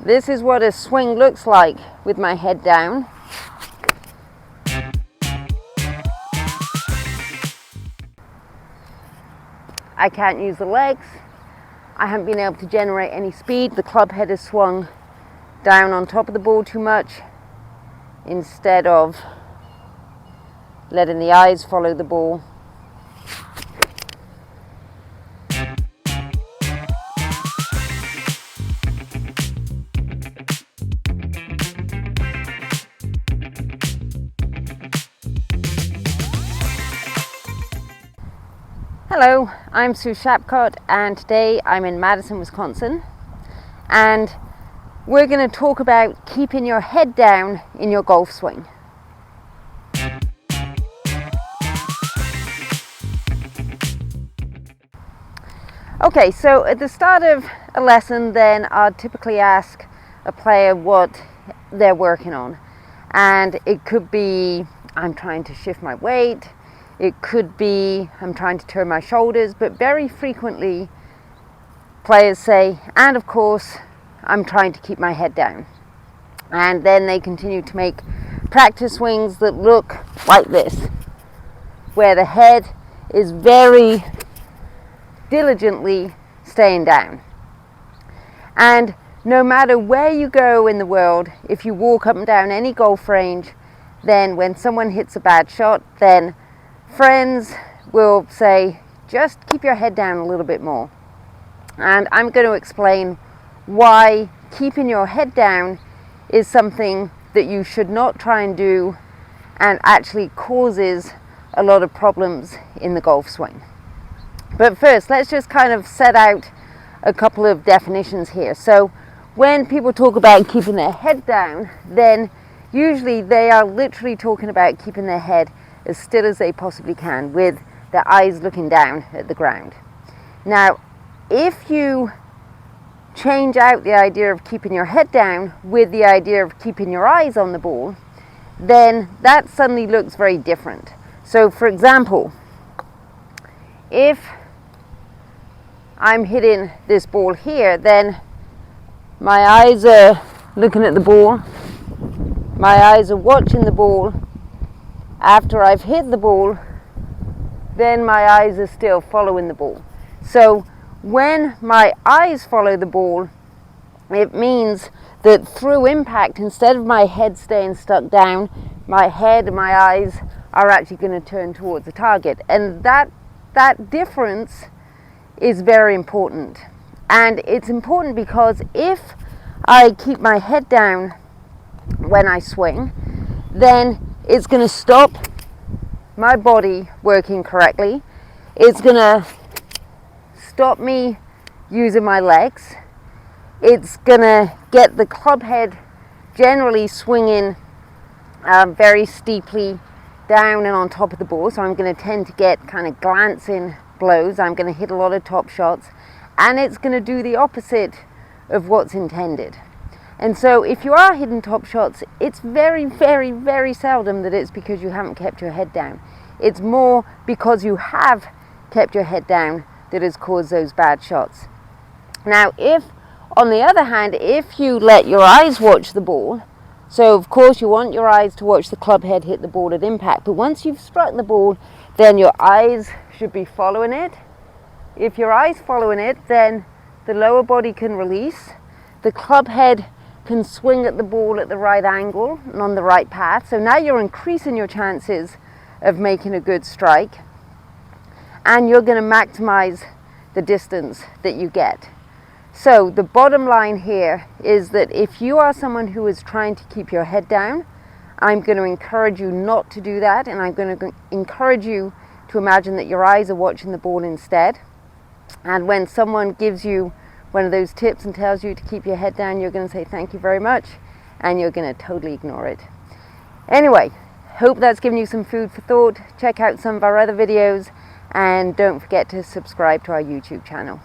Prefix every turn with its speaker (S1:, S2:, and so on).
S1: This is what a swing looks like with my head down. I can't use the legs. I haven't been able to generate any speed. The club head is swung down on top of the ball too much instead of letting the eyes follow the ball. Hello, I'm Sue Shapcott, and today I'm in Madison, Wisconsin, and we're going to talk about keeping your head down in your golf swing. Okay, so at the start of a lesson, then I'd typically ask a player what they're working on, and it could be I'm trying to shift my weight. It could be I'm trying to turn my shoulders, but very frequently players say, and of course, I'm trying to keep my head down. And then they continue to make practice swings that look like this, where the head is very diligently staying down. And no matter where you go in the world, if you walk up and down any golf range, then when someone hits a bad shot, then friends will say, just keep your head down a little bit more. And I'm going to explain why keeping your head down is something that you should not try and do and actually causes a lot of problems in the golf swing. But first, let's just kind of set out a couple of definitions here. So when people talk about keeping their head down, then usually they are literally talking about keeping their head as still as they possibly can, with their eyes looking down at the ground. Now, if you change out the idea of keeping your head down with the idea of keeping your eyes on the ball, then that suddenly looks very different. So for example, if I'm hitting this ball here, then my eyes are looking at the ball, my eyes are watching the ball. After I've hit the ball, then my eyes are still following the ball. So when my eyes follow the ball, it means that through impact, instead of my head staying stuck down, my head and my eyes are actually going to turn towards the target. And that difference is very important. And it's important because if I keep my head down when I swing, then it's going to stop my body working correctly. It's going to stop me using my legs. It's going to get the club head generally swinging very steeply down and on top of the ball. So I'm going to tend to get kind of glancing blows. I'm going to hit a lot of top shots, and it's going to do the opposite of what's intended. And so if you are hitting top shots, it's very, very, very seldom that it's because you haven't kept your head down. It's more because you have kept your head down that has caused those bad shots. Now, if, on the other hand, if you let your eyes watch the ball, so of course you want your eyes to watch the club head hit the ball at impact, but once you've struck the ball, then your eyes should be following it. If your eyes following it, then the lower body can release, the club head can swing at the ball at the right angle and on the right path. So now you're increasing your chances of making a good strike, and you're going to maximize the distance that you get. So the bottom line here is that if you are someone who is trying to keep your head down, I'm going to encourage you not to do that, and I'm going to encourage you to imagine that your eyes are watching the ball instead. And when someone gives you one of those tips and tells you to keep your head down, you're going to say thank you very much, and you're going to totally ignore it. Anyway, hope that's given you some food for thought. Check out some of our other videos, and don't forget to subscribe to our YouTube channel.